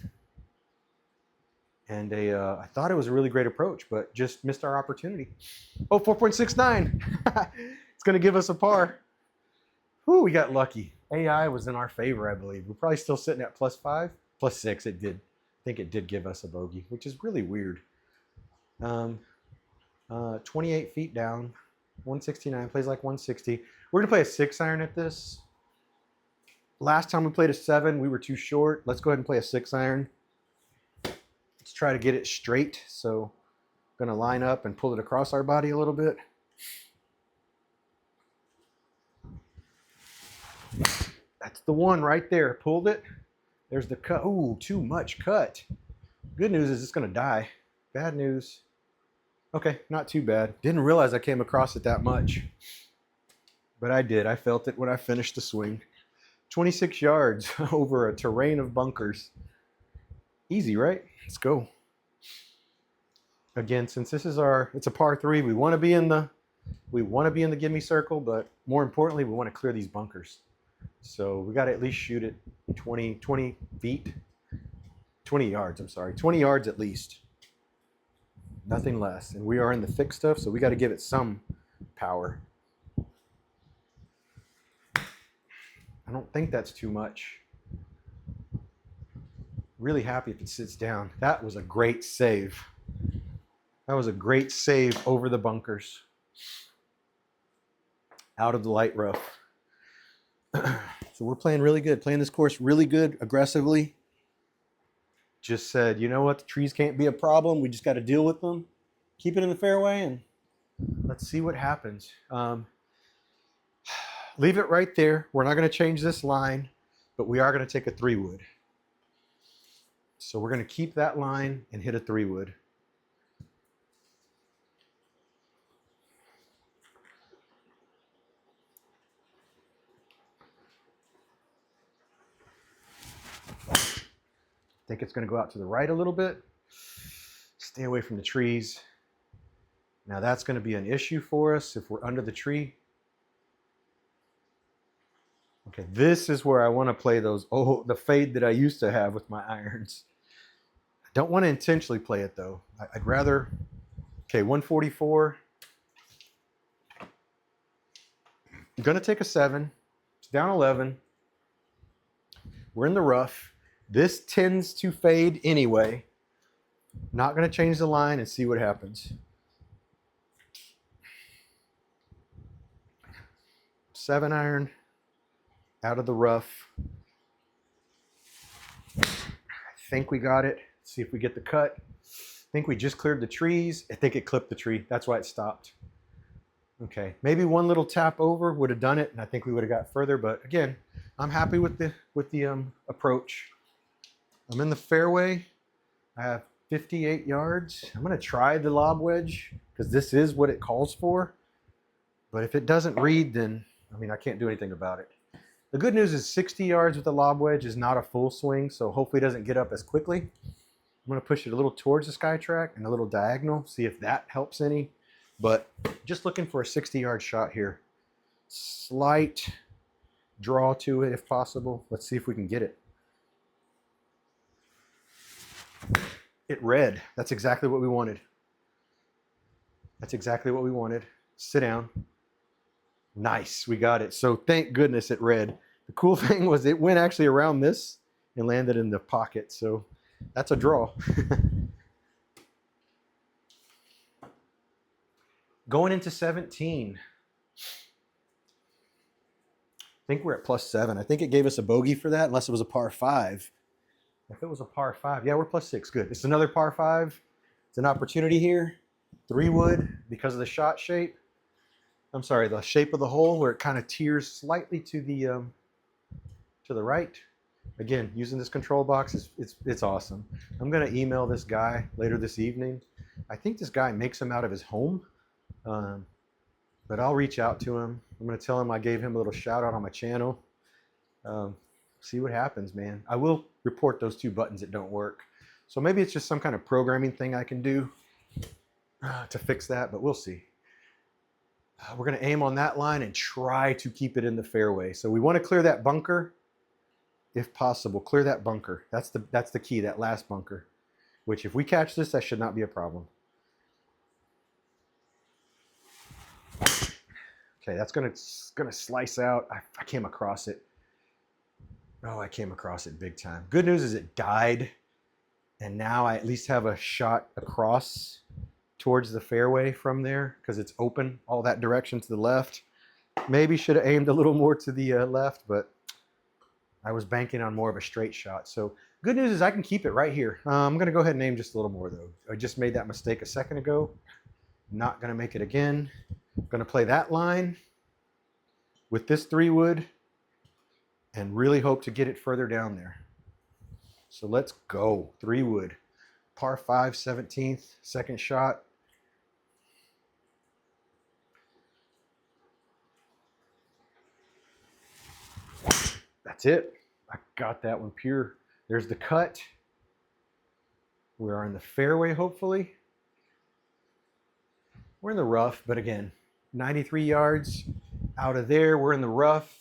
S1: And I thought it was a really great approach, but just missed our opportunity. Oh, 4.69. It's going to give us a par. Whew, we got lucky. AI was in our favor, I believe. We're probably still sitting at +5, +6. It did. I think it did give us a bogey, which is really weird. 28 feet down, 169, plays like 160. We're going to play a 6-iron at this. Last time we played a 7, we were too short. Let's go ahead and play a 6-iron. Let's try to get it straight. So I'm going to line up and pull it across our body a little bit. That's the one right there. Pulled it. There's the cut. Ooh, too much cut. Good news is it's going to die. Bad news. Okay, not too bad. Didn't realize I came across it that much. But I did. I felt it when I finished the swing. 26 yards over a terrain of bunkers. Easy, right? Let's go. Again, since this is it's a par 3, we want to be in the gimme circle, but more importantly, we want to clear these bunkers. So we got to at least shoot it 20 feet, 20 yards, I'm sorry, 20 yards at least. Nothing less. And we are in the thick stuff, so we got to give it some power. I don't think that's too much. Really happy if it sits down. That was a great save. That was a great save over the bunkers. Out of the light rough. So we're playing really good. Playing this course really good, aggressively. Just said, you know what? The trees can't be a problem. We just got to deal with them. Keep it in the fairway and let's see what happens. Leave it right there. We're not going to change this line, but we are going to take a 3-wood. So we're going to keep that line and hit a 3-wood. I think it's going to go out to the right a little bit. Stay away from the trees. Now that's going to be an issue for us if we're under the tree. Okay, this is where I want to play those, the fade that I used to have with my irons. I don't want to intentionally play it though. I'd rather, okay, 144. I'm going to take a 7. It's down 11. We're in the rough. This tends to fade anyway. Not going to change the line and see what happens. 7-iron out of the rough. I think we got it. Let's see if we get the cut. I think we just cleared the trees. I think it clipped the tree. That's why it stopped. Okay, maybe one little tap over would have done it, and I think we would have got further. But again, I'm happy with the approach. I'm in the fairway. I have 58 yards. I'm going to try the lob wedge because this is what it calls for. But if it doesn't read, then, I mean, I can't do anything about it. The good news is 60 yards with the lob wedge is not a full swing, so hopefully it doesn't get up as quickly. I'm going to push it a little towards the SkyTrak and a little diagonal, see if that helps any. But just looking for a 60-yard shot here. Slight draw to it if possible. Let's see if we can get it. It read. That's exactly what we wanted. That's exactly what we wanted. Sit down. Nice, we got it. So thank goodness it read. The cool thing was it went actually around this and landed in the pocket. So that's a draw. Going into 17. I think we're at +7. I think it gave us a bogey for that, unless it was a par 5. If it was a par 5, yeah, we're +6. Good. It's another par 5. It's an opportunity here. 3-wood, because of the shot shape. I'm sorry, the shape of the hole where it kind of tears slightly to the right. Again, using this control box it's awesome. I'm gonna email this guy later this evening. I think this guy makes them out of his home, but I'll reach out to him. I'm gonna tell him I gave him a little shout out on my channel. See what happens, man. I will report those 2 buttons that don't work. So maybe it's just some kind of programming thing I can do to fix that, but we'll see. We're gonna aim on that line and try to keep it in the fairway. So we wanna clear that bunker. If possible, clear that bunker. That's the key, that last bunker, which if we catch this, that should not be a problem. Okay, that's gonna slice out. I came across it. Oh, I came across it big time. Good news is it died, and now I at least have a shot across towards the fairway from there because it's open all that direction to the left. Maybe should have aimed a little more to the left, but I was banking on more of a straight shot. So good news is I can keep it right here. I'm gonna go ahead and aim just a little more though. I just made that mistake a second ago. Not gonna make it again. I'm gonna play that line with this 3-wood and really hope to get it further down there. So let's go. 3-wood, par 5, 17th, second shot. That's it. I got that one pure. There's the cut. We are in the fairway, hopefully. We're in the rough, but again, 93 yards out of there. We're in the rough.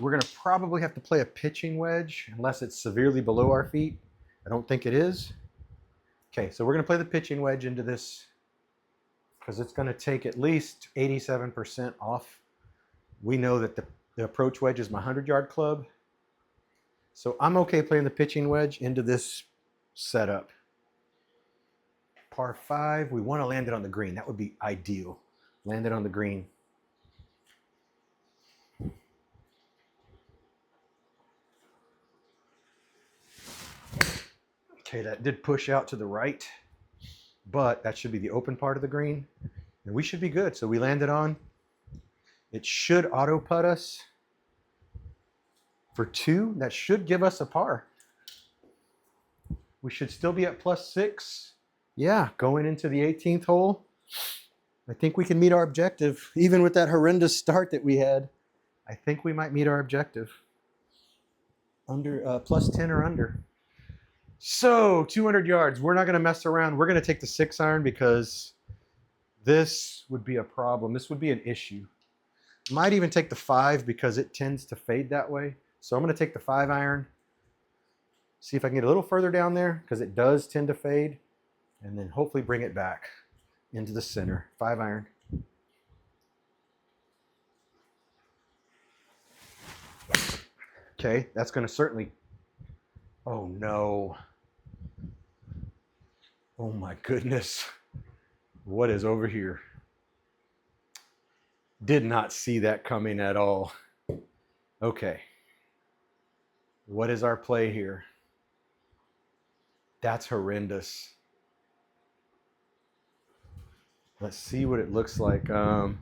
S1: We're going to probably have to play a pitching wedge unless it's severely below our feet. I don't think it is. Okay, so we're going to play the pitching wedge into this because it's going to take at least 87% off. We know that the approach wedge is my 100-yard club. So I'm okay playing the pitching wedge into this setup. Par 5, we want to land it on the green. That would be ideal. Land it on the green. Okay, that did push out to the right, but that should be the open part of the green. And we should be good. So we landed on. It should auto putt us for 2. That should give us a par. We should still be at +6. Yeah, going into the 18th hole. I think we can meet our objective. Even with that horrendous start that we had, I think we might meet our objective. Under +10 or under. So 200 yards. We're not going to mess around. We're going to take the 6-iron because this would be a problem. This would be an issue. Might even take the 5 because it tends to fade that way. So I'm going to take the 5-iron. See if I can get a little further down there because it does tend to fade. And then hopefully bring it back into the center. 5-iron. Okay, that's going to certainly... Oh no. Oh my goodness. What is over here? Did not see that coming at all. Okay. What is our play here? That's horrendous. Let's see what it looks like. Let's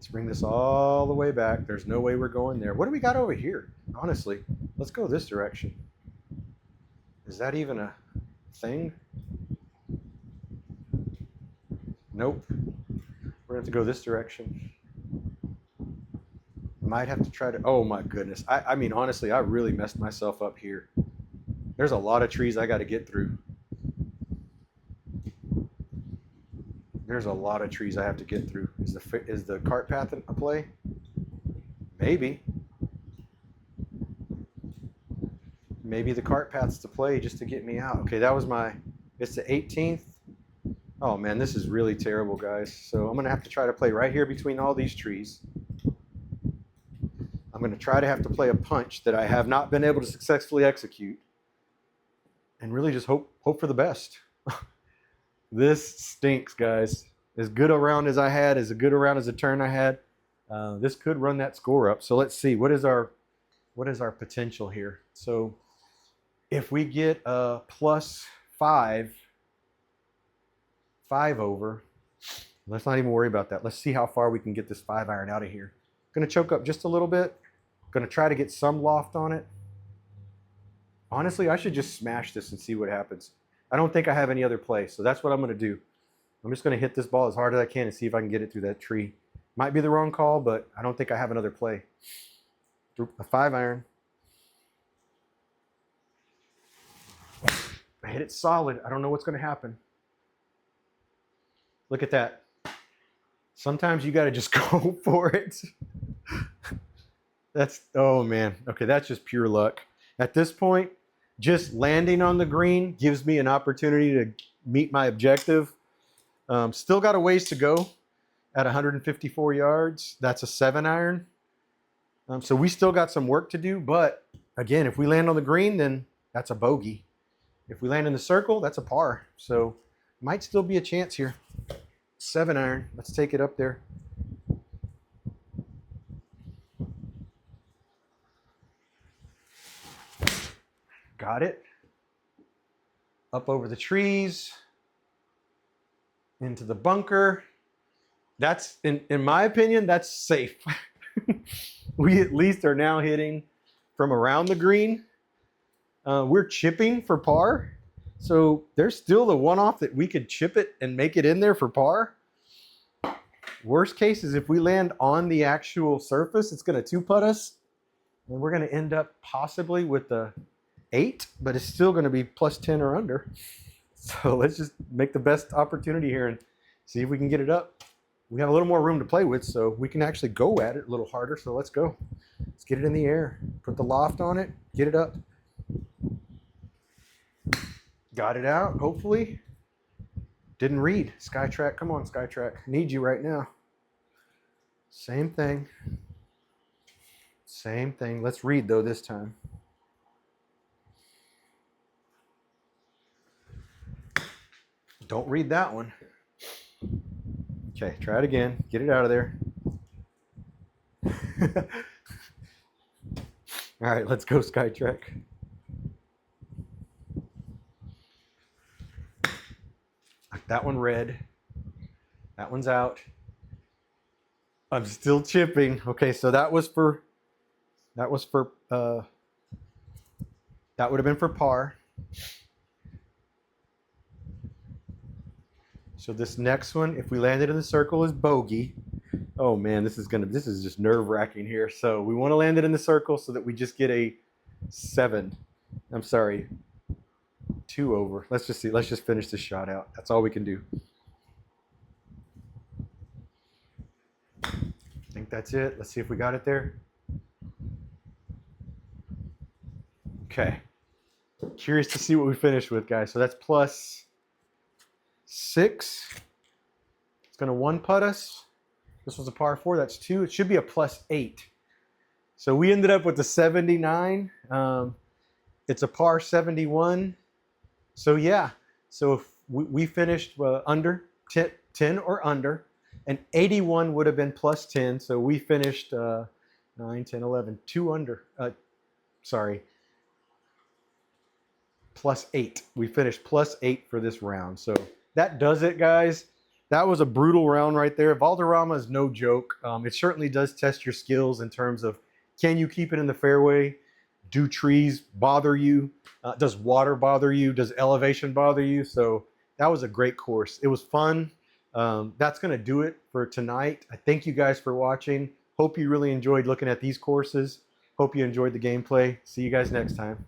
S1: bring this all the way back. There's no way we're going there. What do we got over here? Honestly, let's go this direction. Is that even a thing? Nope. We're going to have to go this direction. Might have to try to... Oh my goodness. I mean, honestly, I really messed myself up here. There's a lot of trees I got to get through. There's a lot of trees I have to get through. Is the cart path a play? Maybe. Maybe the cart path's the play just to get me out. Okay, that was my... It's the 18th. Oh man, this is really terrible, guys. So I'm going to have to try to play right here between all these trees. I'm going to try to have to play a punch that I have not been able to successfully execute. And really just hope for the best. This stinks, guys. As good a round as I had, as good a round as a turn I had, this could run that score up. So let's see. What is our potential here? So if we get a +5, 5 over. Let's not even worry about that. Let's see how far we can get this 5-iron out of here. Gonna choke up just a little bit. Gonna try to get some loft on it. Honestly, I should just smash this and see what happens. I don't think I have any other play, so that's what I'm gonna do. I'm just gonna hit this ball as hard as I can and see if I can get it through that tree. Might be the wrong call, but I don't think I have another play. A 5-iron. I hit it solid. I don't know what's gonna happen. Look at that. Sometimes you gotta just go for it. Oh man. Okay, that's just pure luck. At this point, just landing on the green gives me an opportunity to meet my objective. Still got a ways to go at 154 yards. That's a 7-iron. So we still got some work to do, but again, if we land on the green, then that's a bogey. If we land in the circle, that's a par. So might still be a chance here. 7-iron. Let's take it up there. Got it. Up over the trees. Into the bunker. That's, in my opinion, that's safe. We at least are now hitting from around the green. We're chipping for par. So there's still the one-off that we could chip it and make it in there for par. Worst case is if we land on the actual surface, it's going to 2-putt us. And we're going to end up possibly with the 8, but it's still going to be plus 10 or under. So let's just make the best opportunity here and see if we can get it up. We have a little more room to play with, so we can actually go at it a little harder. So let's go. Let's get it in the air. Put the loft on it. Get it up. Got it out, hopefully. Didn't read. SkyTrak, come on, SkyTrak. Need you right now. Same thing. Same thing. Let's read, though, this time. Don't read that one. Okay, try it again. Get it out of there. All right, let's go, SkyTrak. That one red. That one's out. I'm still chipping. Okay, so that would have been for par. So this next one, if we landed in the circle, is bogey. Oh man, this is just nerve-wracking here. So we want to land it in the circle so that we just get a 7. I'm sorry. 2 over. Let's just see. Let's just finish this shot out. That's all we can do. I think that's it. Let's see if we got it there. Okay. Curious to see what we finish with, guys. So that's plus 6. It's going to 1-putt us. This was a par 4. That's 2. It should be a plus 8. So we ended up with a 79. It's a par 71. So yeah, so if we finished under 10 or under, and 81 would have been plus 10. So we finished 9, 10, 11, 2 under. Plus 8. We finished plus 8 for this round. So that does it, guys. That was a brutal round right there. Valderrama is no joke. It certainly does test your skills in terms of, can you keep it in the fairway? Do trees bother you? Does water bother you? Does elevation bother you? So that was a great course. It was fun. That's going to do it for tonight. I thank you guys for watching. Hope you really enjoyed looking at these courses. Hope you enjoyed the gameplay. See you guys next time.